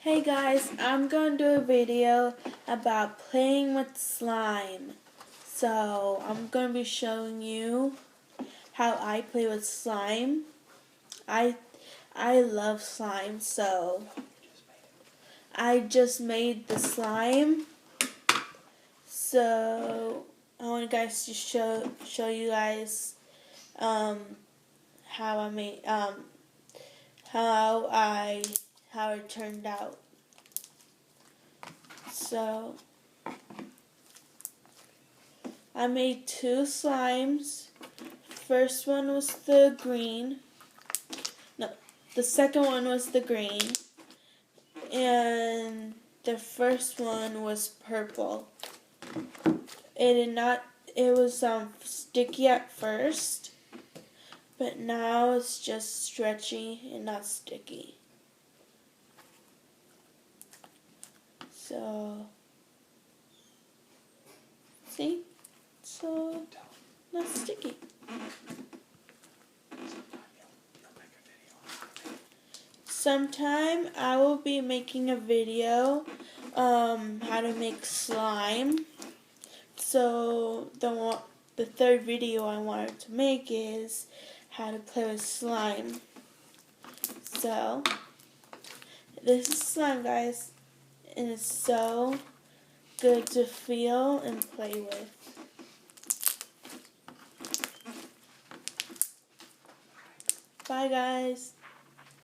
Hey guys, I'm going to do a video about playing with slime. So, I'm going to be showing you how I play with slime. I love slime, so I just made the slime. So, I want guys to show you guys how I made how it turned out. So, I made two slimes. First one was the green. No, the second one was the green. And the first one was purple. It was sticky at first, but now it's just stretchy and not sticky. So, see? So, not sticky. Sometime I will be making a video how to make slime. So the third video I wanted to make is how to play with slime. So this is slime, guys, and it's so good to feel and play with. Bye guys.